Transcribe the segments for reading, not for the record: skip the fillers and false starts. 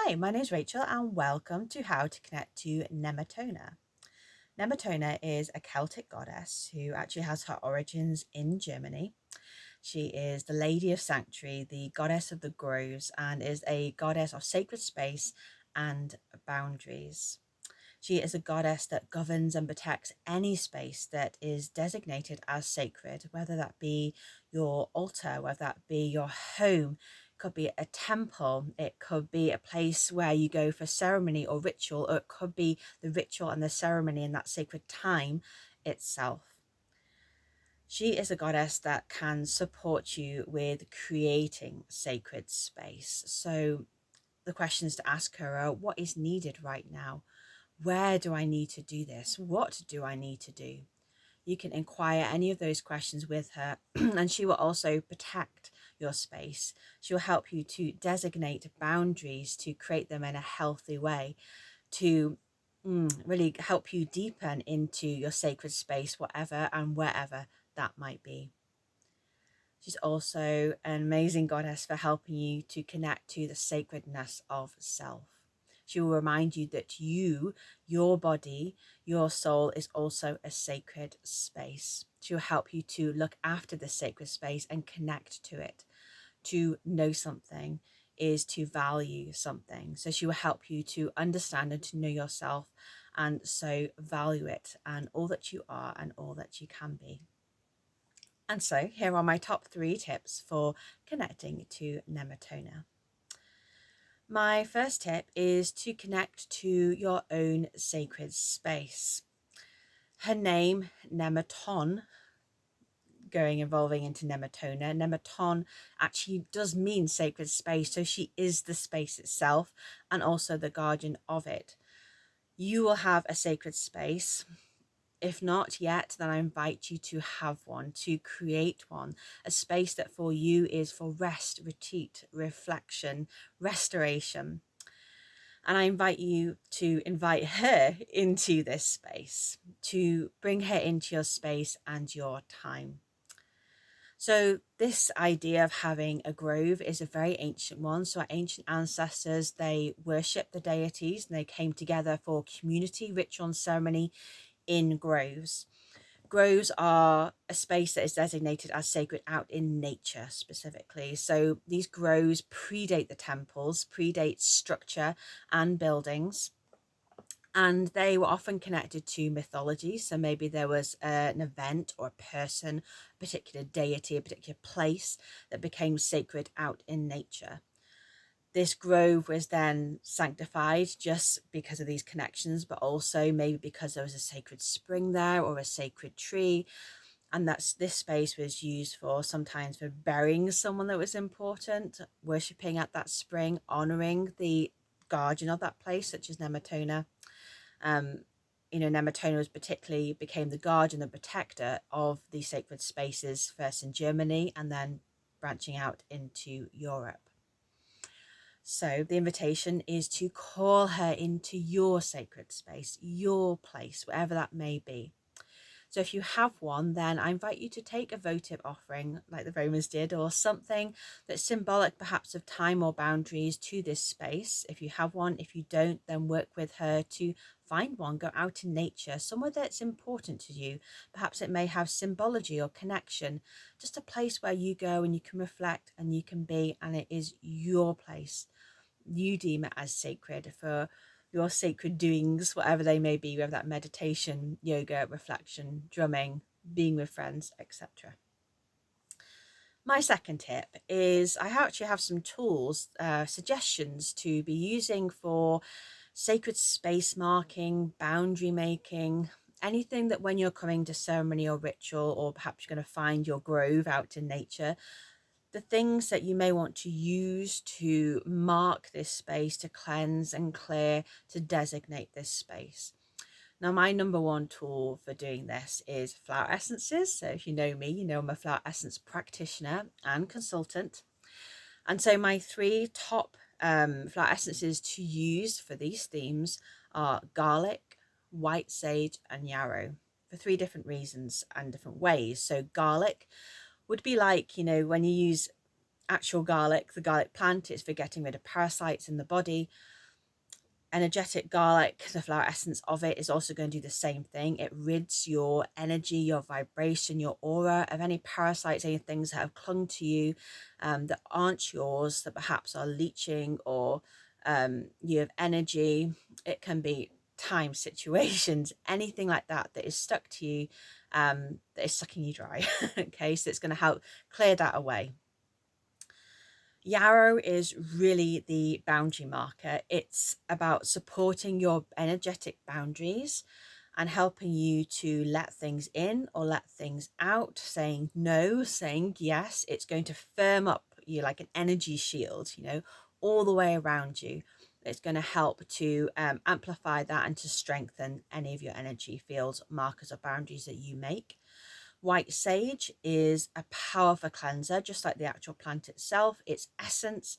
Hi, my name is Rachel and welcome to How to Connect to Nemetona. Nemetona is a Celtic goddess who actually has her origins in Germany. She is the Lady of Sanctuary, the goddess of the groves, and is a goddess of sacred space and boundaries. She is a goddess that governs and protects any space that is designated as sacred, whether that be your altar, whether that be your home, it could be a temple, it could be a place where you go for ceremony or ritual, or it could be the ritual and the ceremony in that sacred time itself. She is a goddess that can support you with creating sacred space. So the questions to ask her are, what is needed right now? Where do I need to do this? What do I need to do? You can inquire any of those questions with her, and she will also protect your space. She will help you to designate boundaries, to create them in a healthy way, to really help you deepen into your sacred space, whatever and wherever that might be. She's also an amazing goddess for helping you to connect to the sacredness of self. She will remind you that you, your body, your soul is also a sacred space. She will help you to look after the sacred space and connect to it. To know something is to value something. So she will help you to understand and to know yourself, and so value it and all that you are and all that you can be. And so here are my top 3 tips for connecting to Nemetona. My first tip is to connect to your own sacred space. Her name, Nemeton, evolving into Nemetona. Nemeton actually does mean sacred space, so she is the space itself and also the guardian of it. You will have a sacred space. If not yet, then I invite you to have one, to create one, a space that for you is for rest, retreat, reflection, restoration. And I invite you to invite her into this space, to bring her into your space and your time. So this idea of having a grove is a very ancient one. So our ancient ancestors, they worshipped the deities and they came together for community, ritual and ceremony in groves. Groves are a space that is designated as sacred out in nature specifically. So these groves predate the temples, predate structure and buildings. And they were often connected to mythology. So maybe there was an event or a person, a particular deity, a particular place that became sacred out in nature. This grove was then sanctified just because of these connections, but also maybe because there was a sacred spring there or a sacred tree. And this space was used for sometimes for burying someone that was important, worshipping at that spring, honoring the guardian of that place, such as Nemetona. Nemetona was particularly became the guardian and protector of the sacred spaces, first in Germany and then branching out into Europe. So the invitation is to call her into your sacred space, your place, wherever that may be. So if you have one, then I invite you to take a votive offering like the Romans did, or something that's symbolic perhaps of time or boundaries to this space. If you have one, if you don't, then work with her to find one, go out in nature, somewhere that's important to you. Perhaps it may have symbology or connection, just a place where you go and you can reflect and you can be, and it is your place. You deem it as sacred for your sacred doings, whatever they may be, whether that meditation, yoga, reflection, drumming, being with friends, etc. My second tip is I actually have some tools, suggestions to be using for sacred space marking, boundary making, anything that when you're coming to ceremony or ritual, or perhaps you're going to find your grove out in nature, the things that you may want to use to mark this space, to cleanse and clear, to designate this space. Now, my number one tool for doing this is flower essences. So if you know me, you know I'm a flower essence practitioner and consultant. And so my 3 top flower essences to use for these themes are garlic, white sage and yarrow, for 3 different reasons and different ways. So garlic would be like, when you use actual garlic, the garlic plant, is for getting rid of parasites in the body. Energetic garlic, the flower essence of it, is also going to do the same thing. It rids your energy, your vibration, your aura of any parasites, any things that have clung to you that aren't yours, that perhaps are leeching, or you have energy. It can be time, situations, anything like that that is stuck to you, that is sucking you dry. Okay, so it's going to help clear that away. Yarrow is really the boundary marker. It's about supporting your energetic boundaries and helping you to let things in or let things out, saying no, saying yes. It's going to firm up you like an energy shield, all the way around you. It's going to help to amplify that and to strengthen any of your energy fields, markers, or boundaries that you make. White sage is a powerful cleanser, just like the actual plant itself. Its essence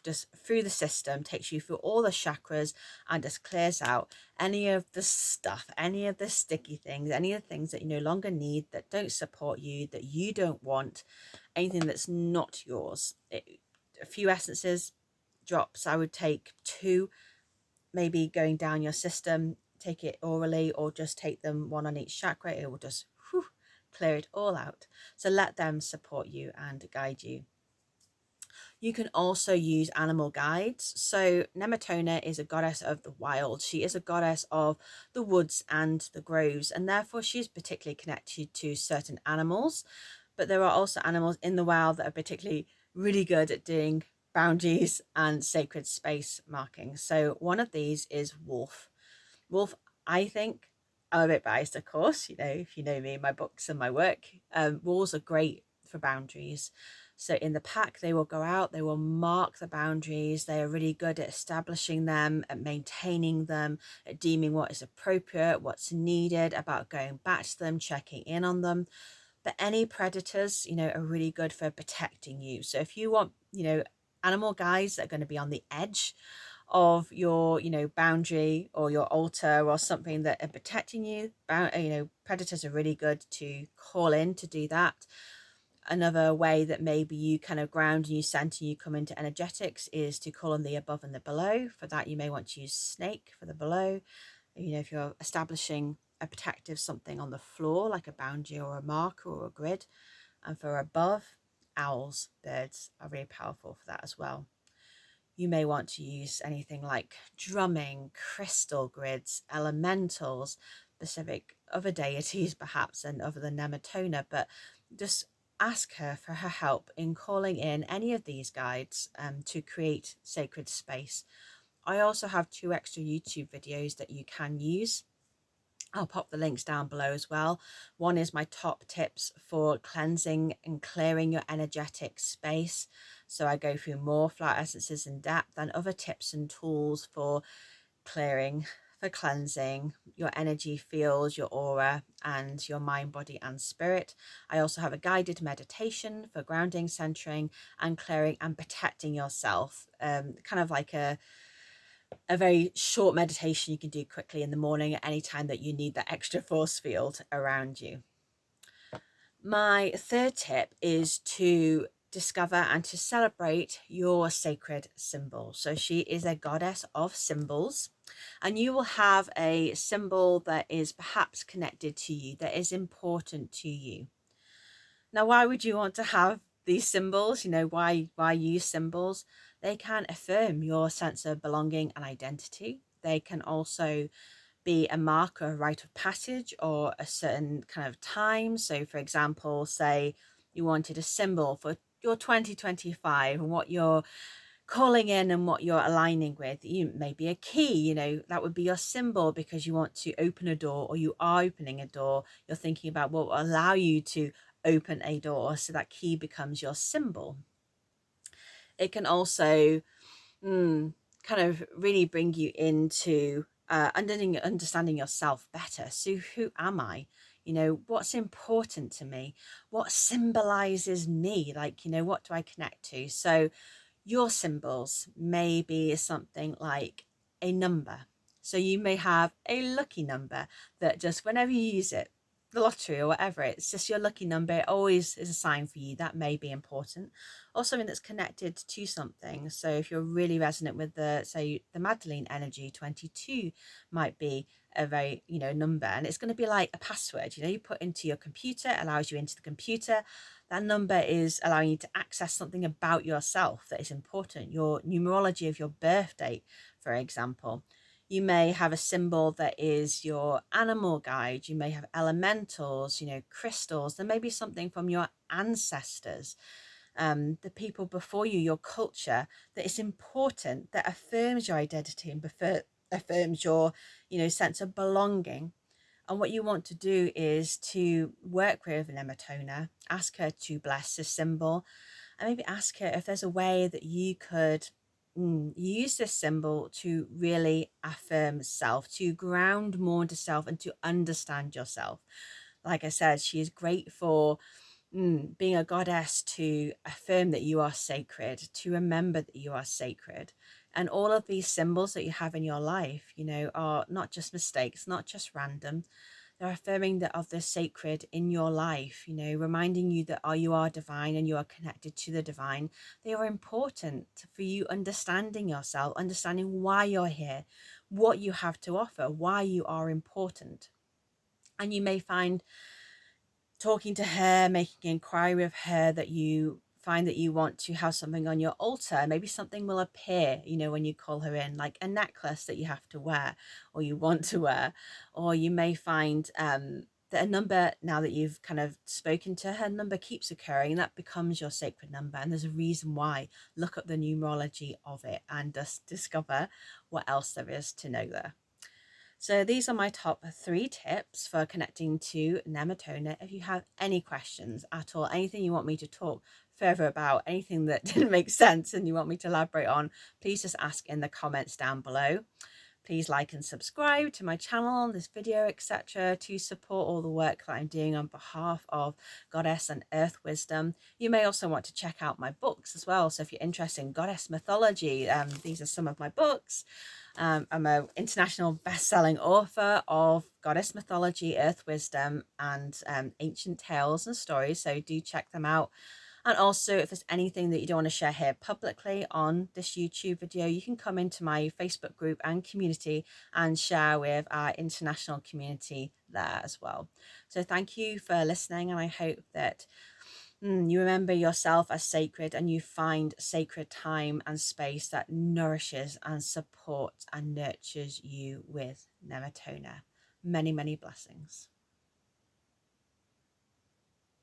just through the system takes you through all the chakras and just clears out any of the stuff, any of the sticky things, any of the things that you no longer need, that don't support you, that you don't want, anything that's not yours. A few essences, drops. I would take 2, maybe going down your system. Take it orally or just take them 1 on each chakra. It will just clear it all out. So let them support you and guide you. You can also use animal guides. So Nemetona is a goddess of the wild. She is a goddess of the woods and the groves, and therefore she's particularly connected to certain animals. But there are also animals in the wild that are particularly really good at doing boundaries and sacred space marking. So one of these is wolf. Wolf, I think, I'm a bit biased, of course, if you know me, my books and my work, wolves are great for boundaries. So in the pack, they will go out, they will mark the boundaries. They are really good at establishing them, at maintaining them, at deeming what is appropriate, what's needed, about going back to them, checking in on them. But any predators, are really good for protecting you. So if you want, animal guides that are going to be on the edge of your boundary or your altar or something that are protecting you, predators are really good to call in to do that. Another way that maybe you kind of ground and you center, you come into energetics, is to call on the above and the below. For that, you may want to use snake for the below. If you're establishing a protective something on the floor, like a boundary or a marker or a grid. And for above, owls, birds are really powerful for that as well. You may want to use anything like drumming, crystal grids, elementals, specific other deities perhaps, and other than Nemetona, but just ask her for her help in calling in any of these guides to create sacred space. I also have 2 extra YouTube videos that you can use. I'll pop the links down below as well. One is my top tips for cleansing and clearing your energetic space. So I go through more flower essences in depth, and other tips and tools for clearing, for cleansing your energy fields, your aura, and your mind, body, and spirit. I also have a guided meditation for grounding, centering, and clearing and protecting yourself. Kind of like a very short meditation you can do quickly in the morning at any time that you need that extra force field around you. My third tip is to discover and to celebrate your sacred symbol. So she is a goddess of symbols, and you will have a symbol that is perhaps connected to you, that is important to you. Now, why would you want to have these symbols? Why use symbols? They can affirm your sense of belonging and identity. They can also be a marker of rite of passage or a certain kind of time. So for example, say you wanted a symbol for your 2025 and what you're calling in and what you're aligning with. You maybe a key, that would be your symbol because you want to open a door, or you are opening a door. You're thinking about what will allow you to open a door, so that key becomes your symbol. It can also kind of really bring you into understanding yourself better. So who am I? What's important to me? What symbolizes me? What do I connect to? So your symbols may be something like a number. So you may have a lucky number that just whenever you use it, the lottery or whatever. It's just your lucky number. It always is a sign for you. That may be important, or something that's connected to something. So if you're really resonant with the, say, the Magdalene energy, 22 might be a very, number, and it's going to be like a password, you put into your computer, it allows you into the computer. That number is allowing you to access something about yourself that is important, your numerology of your birth date, for example. You may have a symbol that is your animal guide. You may have elementals, crystals. There may be something from your ancestors, the people before you, your culture, that is important, that affirms your identity and affirms your, sense of belonging. And what you want to do is to work with Nemetona, ask her to bless the symbol, and maybe ask her if there's a way that you could use this symbol to really affirm self, to ground more into self and to understand yourself. Like I said, she is great for being a goddess, to affirm that you are sacred, to remember that you are sacred. And all of these symbols that you have in your life, are not just mistakes, not just random. They're affirming that of the sacred in your life, reminding you that you are divine and you are connected to the divine. They are important for you understanding yourself, understanding why you're here, what you have to offer, why you are important. And you may find, talking to her, making inquiry with her, that you find that you want to have something on your altar. Maybe something will appear, when you call her in, like a necklace that you have to wear or you want to wear. Or you may find that a number, now that you've kind of spoken to her, number keeps occurring, and that becomes your sacred number. And there's a reason why. Look up the numerology of it and just discover what else there is to know there. So these are my top 3 tips for connecting to Nemetona. If you have any questions at all, anything you want me to talk further about, anything that didn't make sense and you want me to elaborate on, please just ask in the comments down below. Please like and subscribe to my channel, this video, etc., to support all the work that I'm doing on behalf of Goddess and Earth Wisdom. You may also want to check out my books as well. So if you're interested in Goddess mythology, these are some of my books. I'm an international best-selling author of Goddess mythology, Earth Wisdom, and ancient tales and stories. So do check them out. And also, if there's anything that you don't want to share here publicly on this YouTube video, you can come into my Facebook group and community and share with our international community there as well. So thank you for listening, and I hope that you remember yourself as sacred and you find sacred time and space that nourishes and supports and nurtures you with Nemetona. Many, many blessings.